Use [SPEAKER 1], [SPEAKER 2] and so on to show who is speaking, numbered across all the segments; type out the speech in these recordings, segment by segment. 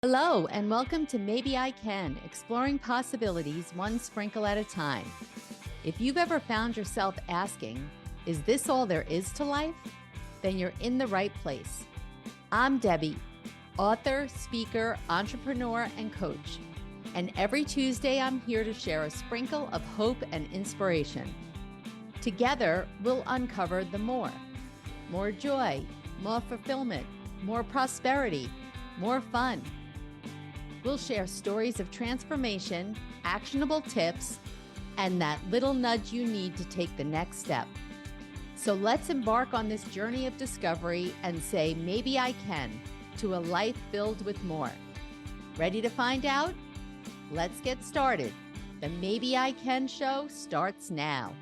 [SPEAKER 1] Hello, and welcome to Maybe I Can, exploring possibilities one sprinkle at a time. If you've ever found yourself asking, is this all there is to life? Then you're in the right place. I'm Debbie, author, speaker, entrepreneur, and coach. And every Tuesday, I'm here to share a sprinkle of hope and inspiration. Together, we'll uncover the more joy, more fulfillment, more prosperity, more fun. We'll share stories of transformation, actionable tips, and that little nudge you need to take the next step. So let's embark on this journey of discovery and say, maybe I can, to a life filled with more. Ready to find out? Let's get started. The Maybe I Can show starts now.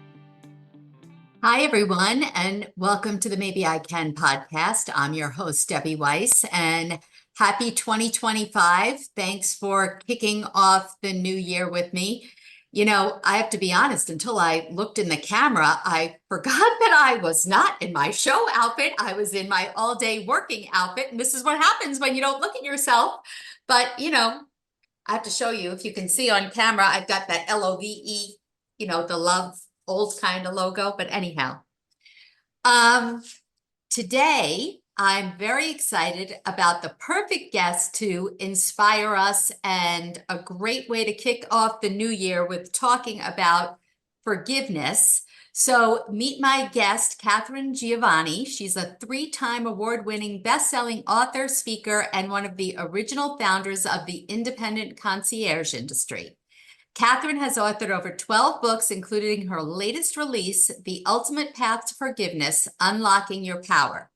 [SPEAKER 2] Hi, everyone, and welcome to the Maybe I Can podcast. I'm your host, Debbie Weiss, and happy 2025. Thanks for kicking off the new year with me. You know, I have to be honest, until I looked in the camera, I forgot that I was not in my show outfit. I was in my all-day working outfit, and this is what happens when you don't look at yourself. But, you know, I have to show you, if you can see on camera, I've got that LOVE, the love old kind of logo, but anyhow. Today, I'm very excited about the perfect guest to inspire us and a great way to kick off the new year with talking about forgiveness. So meet my guest, Katharine Giovanni. She's a 3-time award-winning best-selling author, speaker, and one of the original founders of the independent concierge industry. Katharine has authored over 12 books, including her latest release, The Ultimate Path to Forgiveness, Unlocking Your Power.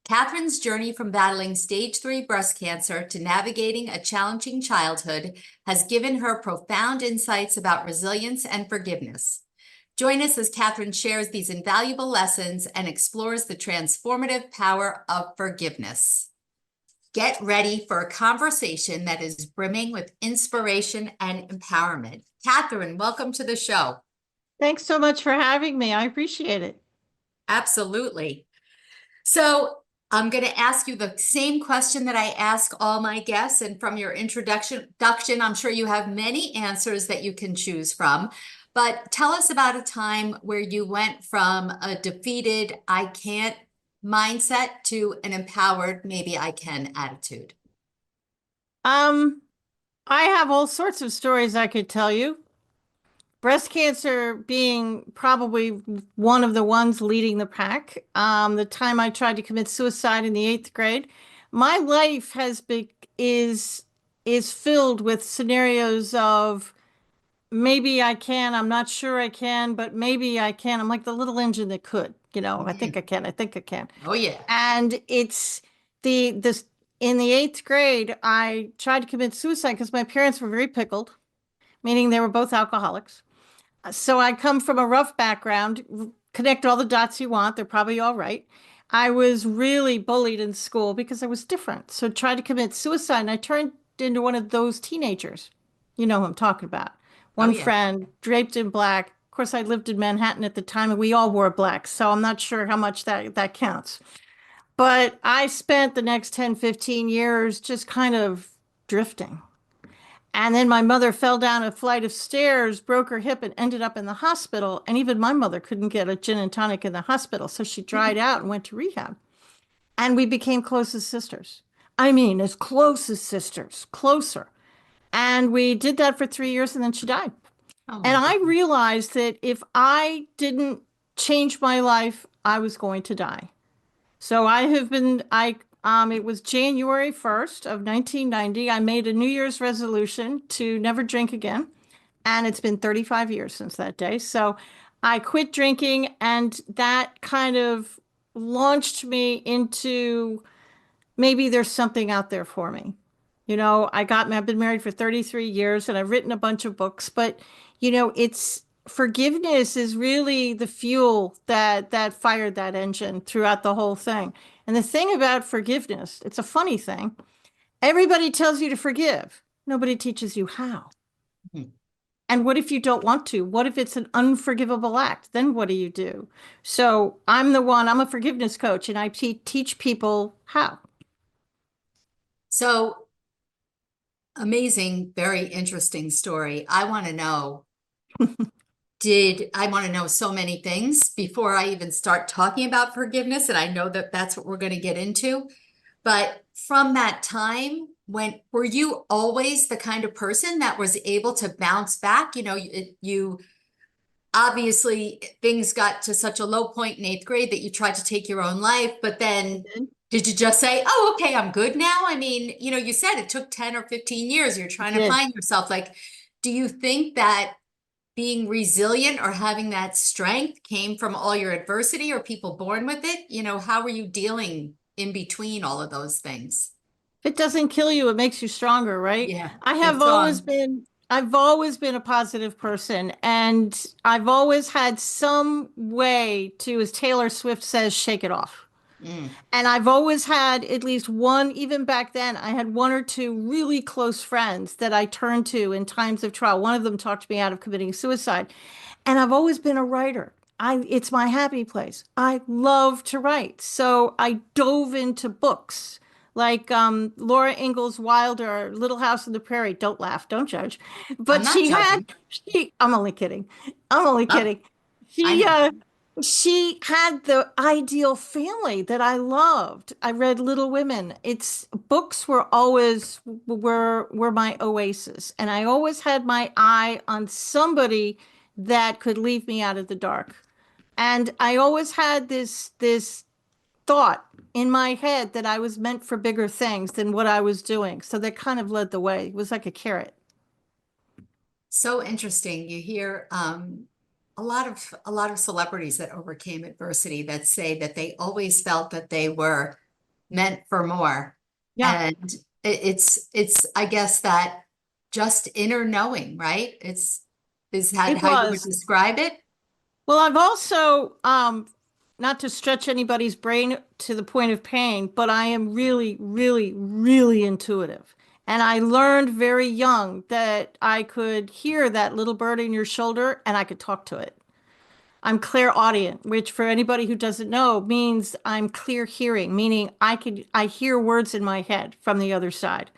[SPEAKER 2] Katharine's journey from battling stage 3 breast cancer to navigating a challenging childhood has given her profound insights about resilience and forgiveness. Join us as Katharine shares these invaluable lessons and explores the transformative power of forgiveness. Get ready for a conversation that is brimming with inspiration and empowerment. Katharine, welcome to the show.
[SPEAKER 3] Thanks so much for having me. I appreciate it.
[SPEAKER 2] Absolutely. So I'm going to ask you the same question that I ask all my guests. And from your introduction, I'm sure you have many answers that you can choose from. But tell us about a time where you went from a defeated, I can't mindset to an empowered, maybe I can attitude.
[SPEAKER 3] I have all sorts of stories I could tell you. Breast cancer being probably one of the ones leading the pack. The time I tried to commit suicide in the 8th grade, my life is filled with scenarios of maybe I can, I'm not sure I can, but maybe I can. I'm like the little engine that could, I think I can, I think I can.
[SPEAKER 2] Oh, yeah.
[SPEAKER 3] And it's in the 8th grade, I tried to commit suicide because my parents were very pickled, meaning they were both alcoholics. So I come from a rough background, connect all the dots you want, they're probably all right. I was really bullied in school because I was different. So tried to commit suicide, and I turned into one of those teenagers. You know who I'm talking about. One friend, draped in black. Of course, I lived in Manhattan at the time, and we all wore black, so I'm not sure how much that counts. But I spent the next 10, 15 years just kind of drifting. And then my mother fell down a flight of stairs, broke her hip, and ended up in the hospital. And even my mother couldn't get a gin and tonic in the hospital, so she dried out and went to rehab. And we became close as sisters. I mean, as close as sisters, closer. And we did that for 3 years, and then she died. And I realized that if I didn't change my life, I was going to die. So it was January 1st of 1990. I made a New Year's resolution to never drink again. And it's been 35 years since that day. So I quit drinking, and that kind of launched me into maybe there's something out there for me. I've been married for 33 years, and I've written a bunch of books, but forgiveness is really the fuel that fired that engine throughout the whole thing. And the thing about forgiveness, it's a funny thing. Everybody tells you to forgive. Nobody teaches you how. Mm-hmm. And what if you don't want to? What if it's an unforgivable act? Then what do you do? So I'm a forgiveness coach, and I teach people how.
[SPEAKER 2] So amazing, very interesting story. I want to know, I want to know so many things before I even start talking about forgiveness. And I know that that's what we're going to get into. But from that time, were you always the kind of person that was able to bounce back? You know, you obviously things got to such a low point in eighth grade that you tried to take your own life, but then did you just say, oh, okay, I'm good now? I mean, you know, you said it took 10 or 15 years. You're trying to find yourself. Like, do you think that being resilient or having that strength came from all your adversity or people born with it? You know, how were you dealing in between all of those things?
[SPEAKER 3] If it doesn't kill you, it makes you stronger, right?
[SPEAKER 2] Yeah,
[SPEAKER 3] I have
[SPEAKER 2] good
[SPEAKER 3] always
[SPEAKER 2] song.
[SPEAKER 3] been, I've always been a positive person, and I've always had some way to, as Taylor Swift says, shake it off.
[SPEAKER 2] Mm.
[SPEAKER 3] And I've always had at least one, even back then, I had one or two really close friends that I turned to in times of trial. One of them talked me out of committing suicide. And I've always been a writer. It's my happy place. I love to write. So I dove into books like Laura Ingalls Wilder, Little House on the Prairie. Don't laugh, don't judge.
[SPEAKER 2] I'm
[SPEAKER 3] But
[SPEAKER 2] not judging.
[SPEAKER 3] I'm only kidding. I'm only
[SPEAKER 2] Oh,
[SPEAKER 3] kidding.
[SPEAKER 2] I
[SPEAKER 3] She,
[SPEAKER 2] know.
[SPEAKER 3] uh, she had the ideal family that I loved. I read Little Women. It's books were my oasis, and I always had my eye on somebody that could leave me out of the dark. And I always had this thought in my head that I was meant for bigger things than what I was doing. So that kind of led the way. It was like a carrot.
[SPEAKER 2] So interesting. You hear a lot of celebrities that overcame adversity that say that they always felt that they were meant for more.
[SPEAKER 3] Yeah,
[SPEAKER 2] And it's I guess that just inner knowing, right? Is that
[SPEAKER 3] it
[SPEAKER 2] how you would
[SPEAKER 3] was.
[SPEAKER 2] describe it?
[SPEAKER 3] Well, I've also, not to stretch anybody's brain to the point of pain, but I am really, really, really intuitive. And I learned very young that I could hear that little bird in your shoulder and I could talk to it. I'm clairaudient, which for anybody who doesn't know means I'm clear hearing, meaning I hear words in my head from the other side.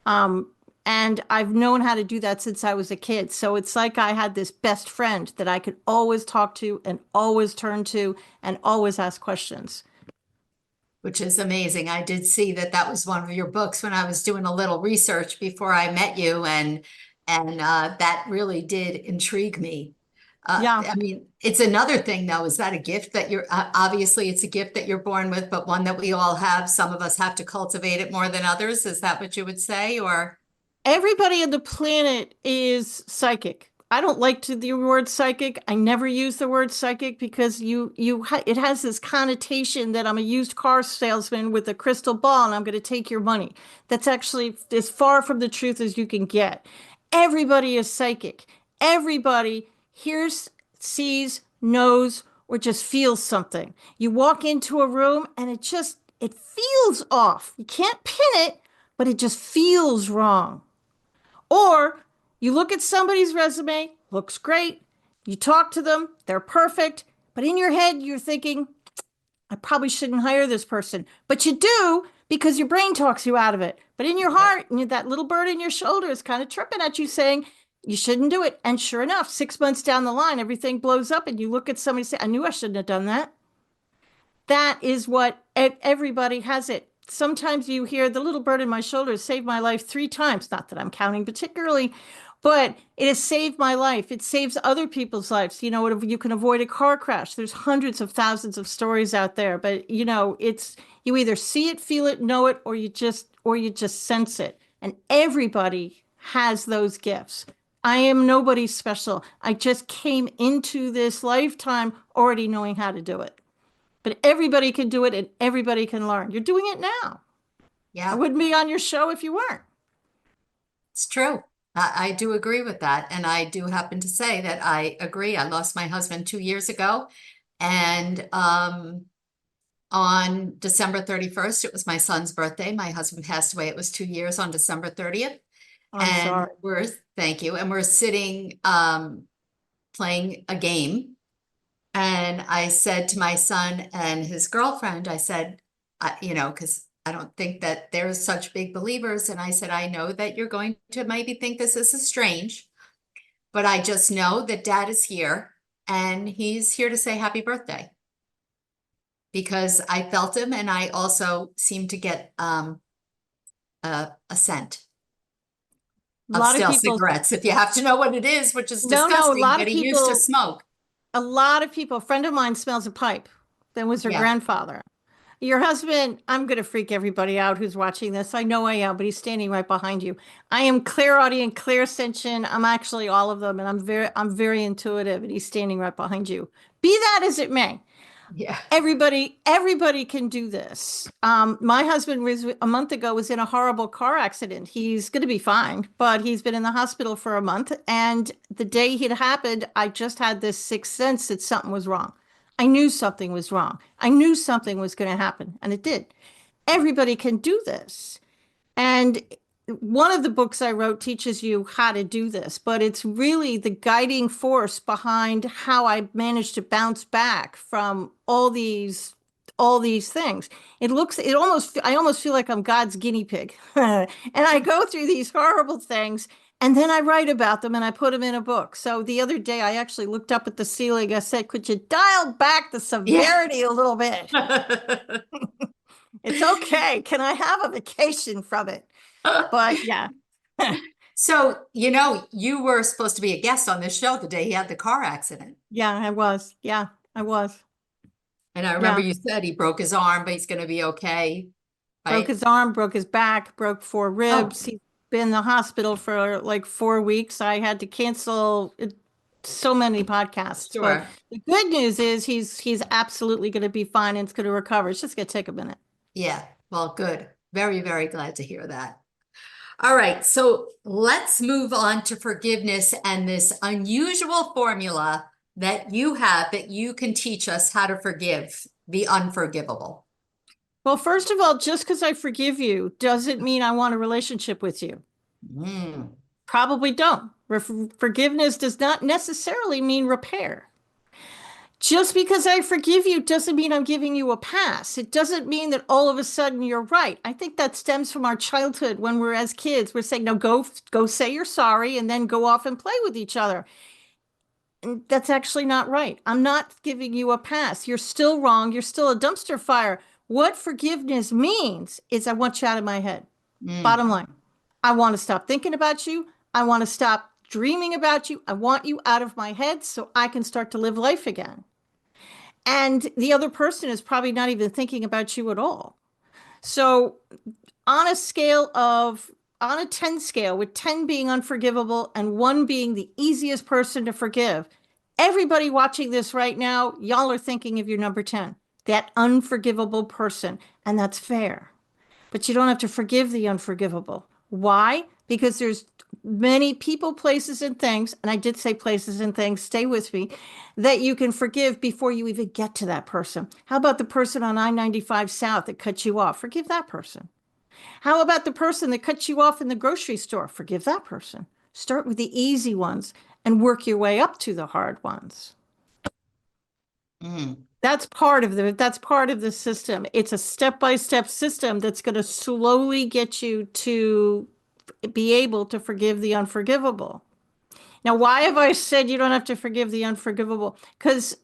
[SPEAKER 3] Um, and I've known how to do that since I was a kid. So it's like I had this best friend that I could always talk to and always turn to and always ask questions.
[SPEAKER 2] Which is amazing. I did see that that was one of your books when I was doing a little research before I met you, and that really did intrigue me.
[SPEAKER 3] Yeah.
[SPEAKER 2] I mean, it's another thing though. Is that a gift that you're obviously it's a gift that you're born with, but one that we all have. Some of us have to cultivate it more than others. Is that what you would say? Or
[SPEAKER 3] Everybody on the planet is psychic. I don't like to the word psychic. I never use the word psychic because it has this connotation that I'm a used car salesman with a crystal ball and I'm going to take your money. That's actually as far from the truth as you can get. Everybody is psychic. Everybody hears, sees, knows, or just feels something. You walk into a room and it feels off. You can't pin it, but it just feels wrong. Or you look at somebody's resume, looks great. You talk to them, they're perfect. But in your head, you're thinking, I probably shouldn't hire this person. But you do because your brain talks you out of it. But in your heart, and that little bird in your shoulder is kind of tripping at you saying, you shouldn't do it. And sure enough, 6 months down the line, everything blows up and you look at somebody and say, I knew I shouldn't have done that. That is what everybody has it. Sometimes you hear the little bird in my shoulder saved my life 3 times. Not that I'm counting particularly, but it has saved my life. It saves other people's lives. You know, you can avoid a car crash. There's hundreds of thousands of stories out there, but it's you either see it, feel it, know it, or you just sense it. And everybody has those gifts. I am nobody special. I just came into this lifetime already knowing how to do it. But everybody can do it and everybody can learn. You're doing it now. I
[SPEAKER 2] yeah,
[SPEAKER 3] wouldn't be on your show if you weren't.
[SPEAKER 2] it's true. I do agree with that, and I do happen to say that I agree. I lost my husband 2 years ago, and on December 31st, it was my son's birthday. My husband passed away. It was 2 years on December 30th.
[SPEAKER 3] I'm
[SPEAKER 2] And
[SPEAKER 3] sorry.
[SPEAKER 2] thank you. And we're sitting playing a game. And I said to my son and his girlfriend, I said, you know, because I don't think that they're such big believers. And I said, I know that you're going to maybe think this is strange, but I just know that Dad is here and he's here to say happy birthday. Because I felt him and I also seemed to get a scent
[SPEAKER 3] A
[SPEAKER 2] of
[SPEAKER 3] lot of
[SPEAKER 2] stale
[SPEAKER 3] people,
[SPEAKER 2] cigarettes, if you have to know what it is, which is
[SPEAKER 3] no, no, a
[SPEAKER 2] disgusting,
[SPEAKER 3] lot
[SPEAKER 2] but
[SPEAKER 3] of
[SPEAKER 2] he used to
[SPEAKER 3] people,
[SPEAKER 2] smoke.
[SPEAKER 3] a friend of mine smells a pipe. That was her
[SPEAKER 2] Yeah.
[SPEAKER 3] grandfather. Your husband, I'm going to freak everybody out who's watching this. I know I am, but he's standing right behind you. I am clairaudient, clairsentient. I'm actually all of them, and I'm very intuitive, and he's standing right behind you. Be that as it may.
[SPEAKER 2] Yeah.
[SPEAKER 3] Everybody can do this. My husband was a month ago was in a horrible car accident. He's going to be fine, but he's been in the hospital for a month. And the day it happened, I just had this sixth sense that something was wrong. I knew something was wrong. I knew something was going to happen, and it did. Everybody can do this. And one of the books I wrote teaches you how to do this, but it's really the guiding force behind how I managed to bounce back from all these things. I almost feel like I'm God's guinea pig. And I go through these horrible things and then I write about them and I put them in a book. So the other day I actually looked up at the ceiling. I said, could you dial back the
[SPEAKER 2] Yeah.
[SPEAKER 3] severity a little bit? It's okay. Can I have a vacation from it? But yeah.
[SPEAKER 2] So, you know, you were supposed to be a guest on this show the day he had the car accident.
[SPEAKER 3] Yeah, I was. Yeah, I was.
[SPEAKER 2] And I remember
[SPEAKER 3] Yeah.
[SPEAKER 2] you said he broke his arm, but he's going to be okay.
[SPEAKER 3] Broke
[SPEAKER 2] Right?
[SPEAKER 3] his arm, broke his back, broke 4 ribs.
[SPEAKER 2] Oh,
[SPEAKER 3] He's been in the hospital for like 4 weeks. I had to cancel so many podcasts. But
[SPEAKER 2] sure.
[SPEAKER 3] the good news is he's absolutely going to be fine and it's going to recover. It's just going to take a minute.
[SPEAKER 2] Yeah. Well, good. Very, very glad to hear that. All right, so let's move on to forgiveness and this unusual formula that you have that you can teach us how to forgive the unforgivable.
[SPEAKER 3] Well, first of all, just because I forgive you doesn't mean I want a relationship with you.
[SPEAKER 2] Mm,
[SPEAKER 3] Probably don't. Forgiveness does not necessarily mean repair. Just because I forgive you doesn't mean I'm giving you a pass. It doesn't mean that all of a sudden you're right. I think that stems from our childhood when we're as kids. We're saying, no, go say you're sorry and then go off and play with each other. And that's actually not right. I'm not giving you a pass. You're still wrong. You're still a dumpster fire. What forgiveness means is I want you out of my head.
[SPEAKER 2] mm,
[SPEAKER 3] Bottom line, I want to stop thinking about you. I want to stop dreaming about you. I want you out of my head so I can start to live life again. And the other person is probably not even thinking about you at all. So, on a scale of, on a 10 scale, with 10 being unforgivable and 1 being the easiest person to forgive, everybody watching this right now, y'all are thinking of your number 10, that unforgivable person. And that's fair. But you don't have to forgive the unforgivable. Why? Because there's many people, places, and things, and I did say places and things, stay with me, that you can forgive before you even get to that person. How about the person on I-95 South that cut you off? Forgive that person. How about the person that cut you off in the grocery store? Forgive that person. Start with the easy ones and work your way up to the hard ones.
[SPEAKER 2] mm,
[SPEAKER 3] That's part of the system. It's a step-by-step system that's going to slowly get you to be able to forgive the unforgivable. Now, why have I said you don't have to forgive the unforgivable? Because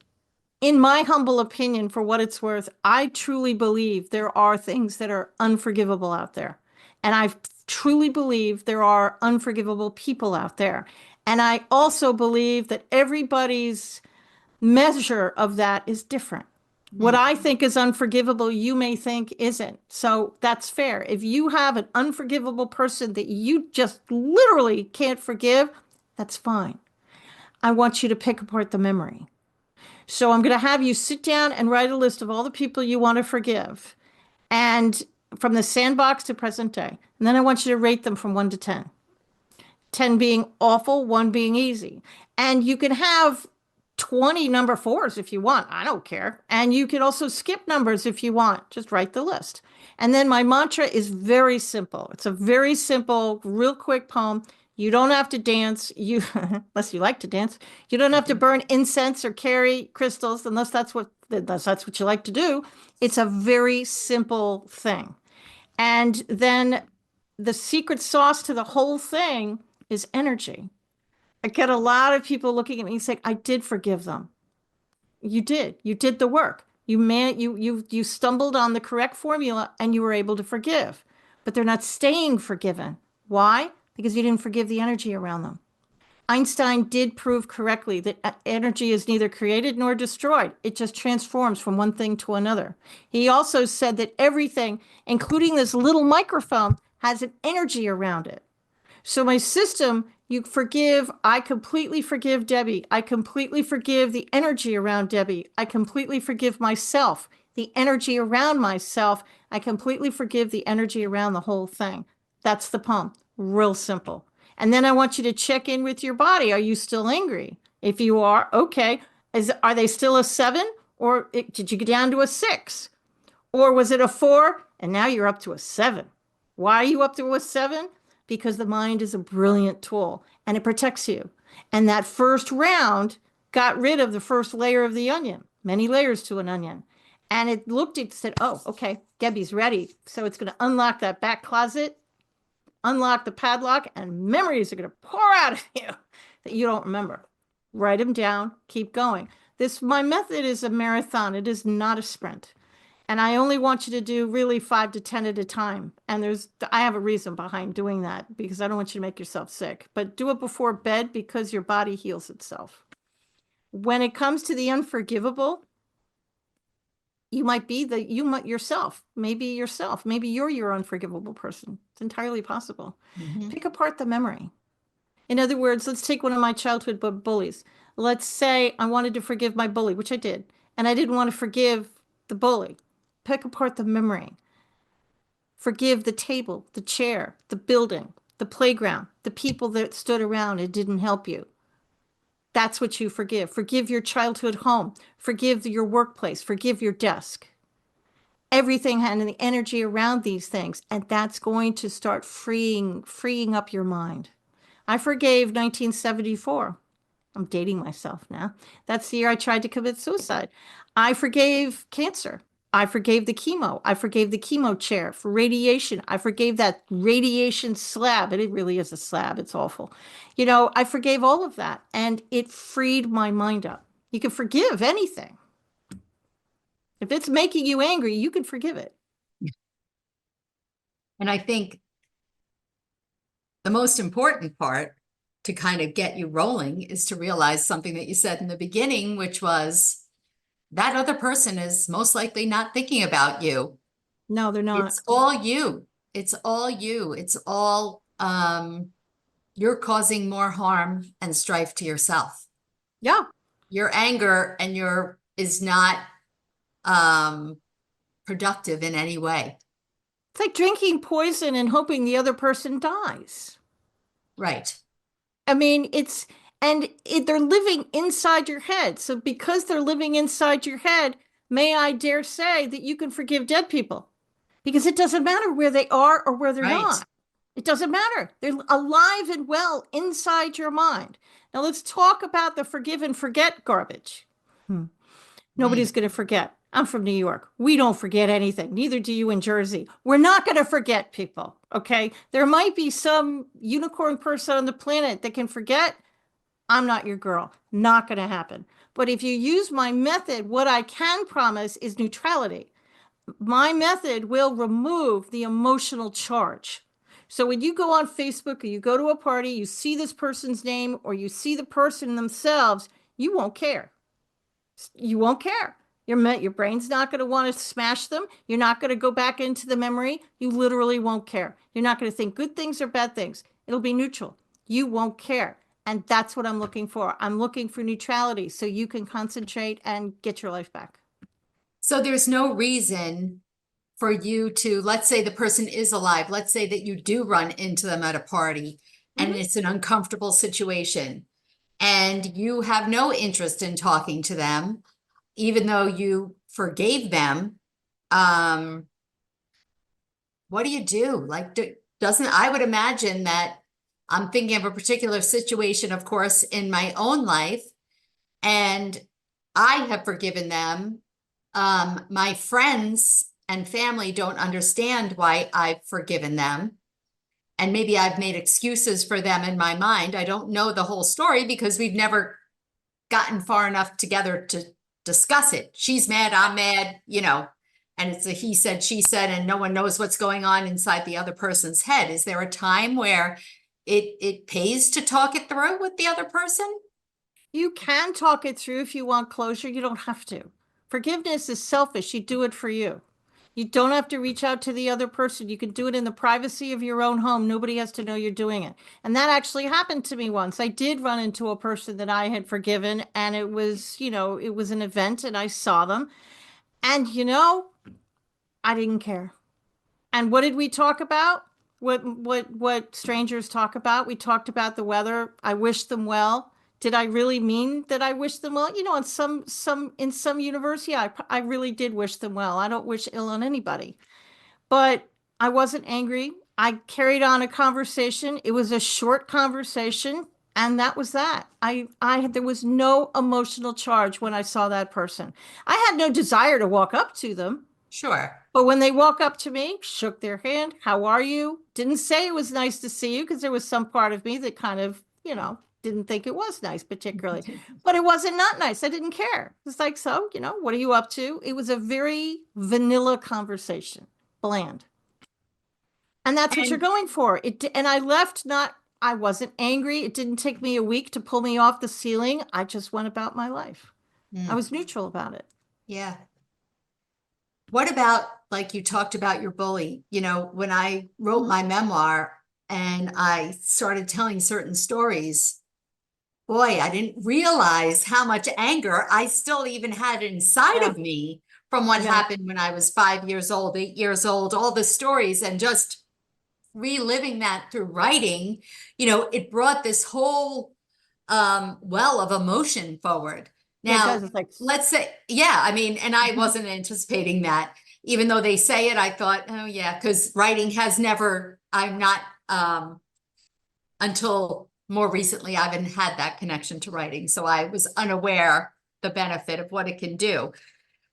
[SPEAKER 3] in my humble opinion, for what it's worth, I truly believe there are things that are unforgivable out there. And I truly believe there are unforgivable people out there. And I also believe that everybody's measure of that is different. What
[SPEAKER 2] mm,
[SPEAKER 3] I think is unforgivable, you may think isn't. So that's fair. If you have an unforgivable person that you just literally can't forgive, that's fine. I want you to pick apart the memory. So I'm going to have you sit down and write a list of all the people you want to forgive, and from the sandbox to present day. And then I want you to rate them from 1 to 10. 10 being awful, 1 being easy. And you can have 20 number 4s if you want. I don't care. And you can also skip numbers if you want. Just write the list. And then my mantra is very simple. It's a very simple, real quick poem. You don't have to dance, unless you like to dance. You don't have to
[SPEAKER 2] mhm.
[SPEAKER 3] burn incense or carry crystals unless that's what you like to do. It's a very simple thing. And then the secret sauce to the whole thing is energy. I get a lot of people looking at me saying, I did forgive them. You did. You did the work. You stumbled on the correct formula and you were able to forgive. But they're not staying forgiven. Why? Because you didn't forgive the energy around them. Einstein did prove correctly that energy is neither created nor destroyed. It just transforms from one thing to another. He also said that everything, including this little microphone, has an energy around it. So my system, you forgive, I completely forgive Debbie. I completely forgive the energy around Debbie. I completely forgive myself, the energy around myself. I completely forgive the energy around the whole thing. That's the pump. Real simple. And then I want you to check in with your body. Are you still angry? If you are, okay. Are they still a 7? Or did you get down to a 6? Or was it a 4? And now you're up to a 7. Why are you up to a 7? Because the mind is a brilliant tool and it protects you. And that first round got rid of the first layer of the onion, many layers to an onion. And it looked, it said, oh, okay, Debbie's ready. So it's going to unlock that back closet, unlock the padlock, and memories are going to pour out of you that you don't remember. Write them down, keep going. My method is a marathon. It is not a sprint. And I only want you to do really 5 to 10 at a time. And I have a reason behind doing that because I don't want you to make yourself sick. But do it before bed because your body heals itself. When it comes to the unforgivable, you might be yourself. Maybe yourself. Maybe you're your unforgivable person. It's entirely possible.
[SPEAKER 2] Mhm.
[SPEAKER 3] Pick apart the memory. In other words, let's take one of my childhood bullies. Let's say I wanted to forgive my bully, which I did, and I didn't want to forgive the bully. Pick apart the memory. Forgive the table, the chair, the building, the playground, the people that stood around and didn't help you. That's what you forgive. Forgive your childhood home. Forgive your workplace. Forgive your desk. Everything and the energy around these things. And that's going to start freeing up your mind. I forgave 1974. I'm dating myself now. That's the year I tried to commit suicide. I forgave cancer. I forgave the chemo. I forgave the chemo chair for radiation. I forgave that radiation slab. And it really is a slab. It's awful. I forgave all of that. And it freed my mind up. You can forgive anything. If it's making you angry, you can forgive it.
[SPEAKER 2] And I think the most important part to kind of get you rolling is to realize something that you said in the beginning, which was that other person is most likely not thinking about you.
[SPEAKER 3] No, they're not.
[SPEAKER 2] It's all you. It's all you. It's all you're causing more harm and strife to yourself.
[SPEAKER 3] Yeah.
[SPEAKER 2] Your anger and is not productive in any way.
[SPEAKER 3] It's like drinking poison and hoping the other person dies.
[SPEAKER 2] Right.
[SPEAKER 3] I mean, they're living inside your head. So because they're living inside your head, may I dare say that you can forgive dead people because it doesn't matter where they are or where they're
[SPEAKER 2] Right.
[SPEAKER 3] not. It doesn't matter. They're alive and well inside your mind. Now let's talk about the forgive and forget garbage. Nobody's going to forget. I'm from New York. We don't forget anything. Neither do you in Jersey. We're not going to forget people. Okay. There might be some unicorn person on the planet that can forget. I'm not your girl. Not going to happen. But if you use my method, what I can promise is neutrality. My method will remove the emotional charge. So when you go on Facebook or you go to a party, you see this person's name or you see the person themselves, you won't care. You won't care. Your brain's not going to want to smash them. You're not going to go back into the memory. You literally won't care. You're not going to think good things or bad things. It'll be neutral. You won't care. And that's what I'm looking for. I'm looking for neutrality so you can concentrate and get your life back.
[SPEAKER 2] So there's no reason for you to, let's say the person is alive. Let's say that you do run into them at a party and it's an uncomfortable situation and you have no interest in talking to them, even though you forgave them. What do you do? Like, I would imagine that I'm thinking of a particular situation, of course, in my own life, and I have forgiven them. My friends and family don't understand why I've forgiven them. And maybe I've made excuses for them in my mind. I don't know the whole story because we've never gotten far enough together to discuss it. She's mad, I'm mad, and it's a he said, she said, and no one knows what's going on inside the other person's head. Is there a time where it pays to talk it through with the other person?
[SPEAKER 3] You can talk it through if you want closure. You don't have to. Forgiveness is selfish. You do it for you. You don't have to reach out to the other person. You can do it in the privacy of your own home. Nobody has to know you're doing it. And that actually happened to me once. I did run into a person that I had forgiven, and it was, it was an event and I saw them. And, I didn't care. And what did we talk about? What strangers talk about? We talked about the weather. I wished them well. Did I really mean that I wished them well? In some universe, yeah, I really did wish them well. I don't wish ill on anybody. But I wasn't angry. I carried on a conversation. It was a short conversation, and that was that. There was no emotional charge when I saw that person. I had no desire to walk up to them.
[SPEAKER 2] Sure.
[SPEAKER 3] But when they walk up to me, shook their hand, how are you? Didn't say it was nice to see you because there was some part of me that kind of, didn't think it was nice particularly. But it wasn't not nice. I didn't care. It's like, so, what are you up to? It was a very vanilla conversation, bland. And that's what you're going for. And I left I wasn't angry. It didn't take me a week to pull me off the ceiling. I just went about my life. I was neutral about it.
[SPEAKER 2] Yeah. What about, like you talked about your bully, when I wrote my memoir and I started telling certain stories, boy, I didn't realize how much anger I still even had inside of me from what happened when I was 5 years old, 8 years old, all the stories, and just reliving that through writing, it brought this whole well of emotion forward. Now, let's say, and I wasn't anticipating that. Even though they say it, I thought, oh yeah, because writing I'm not, until more recently, I haven't had that connection to writing. So I was unaware the benefit of what it can do.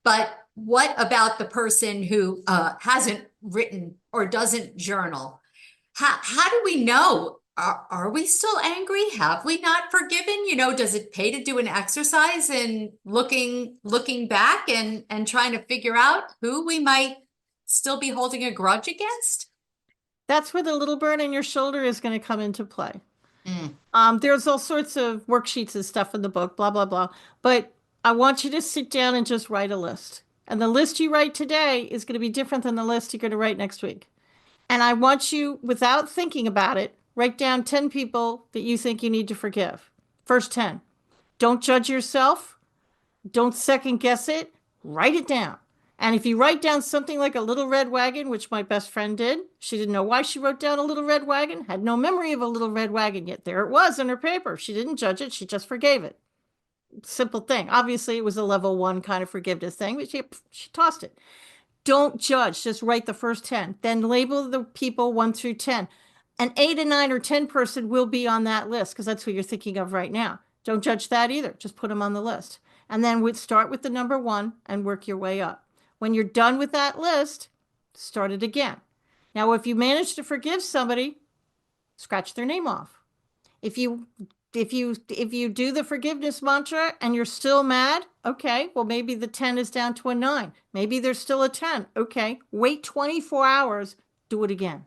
[SPEAKER 2] But what about the person who hasn't written or doesn't journal? How do we know? Are we still angry? Have we not forgiven? Does it pay to do an exercise in looking back and trying to figure out who we might still be holding a grudge against?
[SPEAKER 3] That's where the little burn in your shoulder is going to come into play. There's all sorts of worksheets and stuff in the book, blah, blah, blah. But I want you to sit down and just write a list. And the list you write today is going to be different than the list you're going to write next week. And I want you, without thinking about it, write down 10 people that you think you need to forgive. First 10. Don't judge yourself. Don't second guess it. Write it down. And if you write down something like a little red wagon, which my best friend did, she didn't know why she wrote down a little red wagon, had no memory of a little red wagon, yet there it was in her paper. She didn't judge it. She just forgave it. Simple thing. Obviously, it was a level 1 kind of forgiveness thing, but she tossed it. Don't judge. Just write the first 10. Then label the people 1 through 10. An 8, a 9, or 10 person will be on that list because that's what you're thinking of right now. Don't judge that either. Just put them on the list. And then start with the number 1 and work your way up. When you're done with that list, start it again. Now, if you manage to forgive somebody, scratch their name off. If you do the forgiveness mantra and you're still mad, okay, well, maybe the 10 is down to a 9. Maybe there's still a 10. Okay, wait 24 hours, do it again.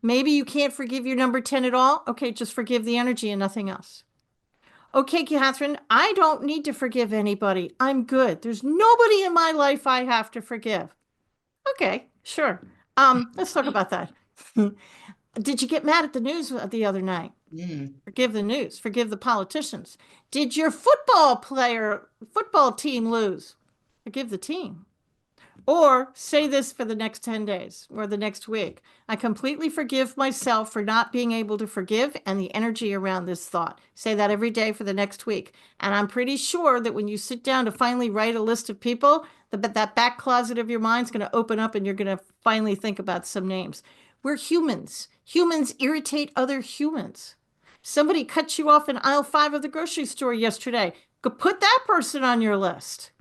[SPEAKER 3] Maybe you can't forgive your number 10 at all. Okay, just forgive the energy and nothing else. Okay, Katharine, I don't need to forgive anybody. I'm good. There's nobody in my life I have to forgive. Okay, sure. Let's talk about that. Did you get mad at the news the other night? Forgive the news. Forgive the politicians. Did your football team lose? Forgive the team. Or say this for the next 10 days or the next week. I completely forgive myself for not being able to forgive and the energy around this thought. Say that every day for the next week. And I'm pretty sure that when you sit down to finally write a list of people, that back closet of your mind's going to open up and you're going to finally think about some names. We're humans. Humans irritate other humans. Somebody cut you off in aisle 5 of the grocery store yesterday. Go put that person on your list.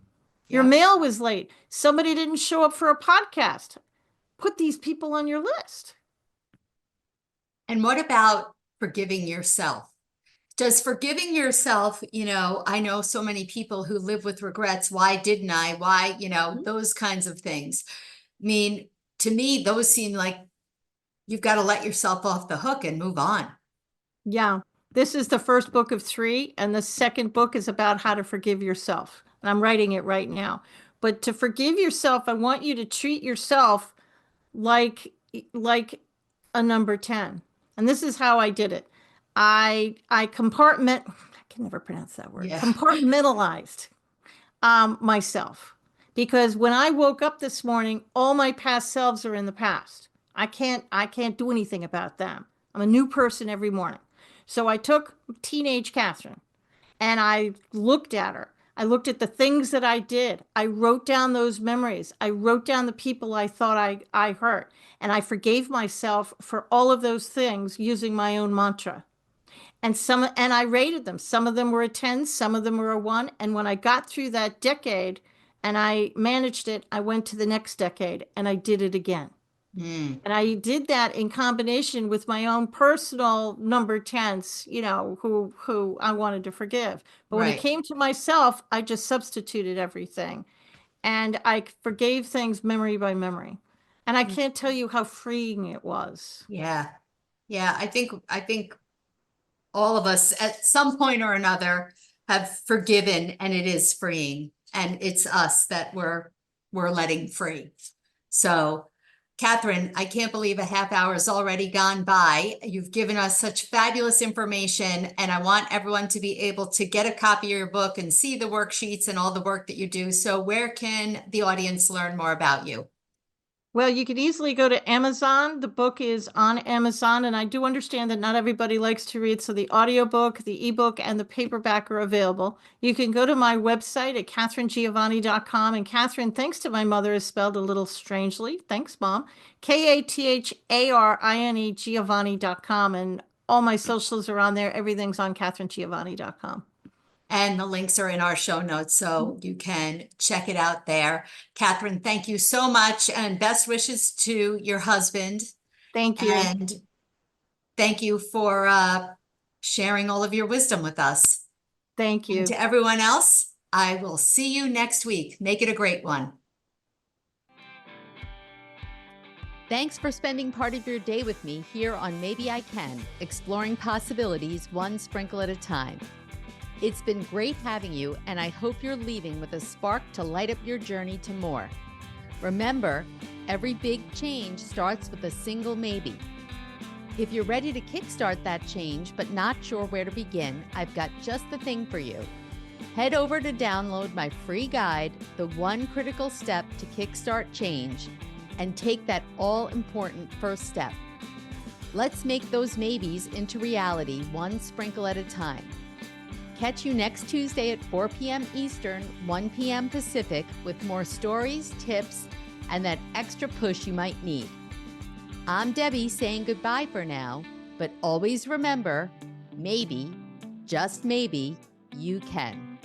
[SPEAKER 3] Your
[SPEAKER 2] Yep.
[SPEAKER 3] mail was late. Somebody didn't show up for a podcast. Put these people on your list.
[SPEAKER 2] And what about forgiving yourself? Does forgiving yourself, I know so many people who live with regrets. Why didn't I? Why, those kinds of things. I mean, to me, those seem like you've got to let yourself off the hook and move on.
[SPEAKER 3] Yeah. This is the first book of 3, and the second book is about how to forgive yourself. And I'm writing it right now. But to forgive yourself, I want you to treat yourself like a number 10. And this is how I did it. I I can never pronounce that word.
[SPEAKER 2] Yeah.
[SPEAKER 3] Compartmentalized myself. Because when I woke up this morning, all my past selves are in the past. I can't do anything about them. I'm a new person every morning. So I took teenage Catherine and I looked at her. I looked at the things that I did. I wrote down those memories. I wrote down the people I thought I hurt. And I forgave myself for all of those things using my own mantra. And I rated them. Some of them were a 10, some of them were a 1. And when I got through that decade and I managed it, I went to the next decade and I did it again.
[SPEAKER 2] Mm,
[SPEAKER 3] And I did that in combination with my own personal number 10s, who I wanted to forgive. But when it
[SPEAKER 2] right.
[SPEAKER 3] came to myself, I just substituted everything. And I forgave things memory by memory. And I
[SPEAKER 2] Mm,
[SPEAKER 3] can't tell you how freeing it was.
[SPEAKER 2] yeah. Yeah. I think all of us at some point or another have forgiven, and it is freeing, and it's us that we're letting free. So, Katharine, I can't believe a half hour has already gone by. You've given us such fabulous information, and I want everyone to be able to get a copy of your book and see the worksheets and all the work that you do. So where can the audience learn more about you?
[SPEAKER 3] Well, you could easily go to Amazon. The book is on Amazon, and I do understand that not everybody likes to read, so the audiobook, the ebook, and the paperback are available. You can go to my website at katharinegiovanni.com, and Catherine, thanks to my mother, is spelled a little strangely. Thanks, Mom. Katharine Giovanni.com, and all my socials are on there. Everything's on katharinegiovanni.com.
[SPEAKER 2] And the links are in our show notes, so you can check it out there. Katharine, thank you so much, and best wishes to your husband.
[SPEAKER 3] Thank you.
[SPEAKER 2] And thank you for sharing all of your wisdom with us.
[SPEAKER 3] Thank
[SPEAKER 2] And
[SPEAKER 3] you.
[SPEAKER 2] to everyone else, I will see you next week. Make it a great one.
[SPEAKER 1] Thanks for spending part of your day with me here on Maybe I Can, exploring possibilities one sprinkle at a time. It's been great having you, and I hope you're leaving with a spark to light up your journey to more. Remember, every big change starts with a single maybe. If you're ready to kickstart that change but not sure where to begin, I've got just the thing for you. Head over to download my free guide, The One Critical Step to Kickstart Change, and take that all-important first step. Let's make those maybes into reality one sprinkle at a time. Catch you next Tuesday at 4 p.m. Eastern, 1 p.m. Pacific with more stories, tips, and that extra push you might need. I'm Debbie saying goodbye for now, but always remember, maybe, just maybe, you can.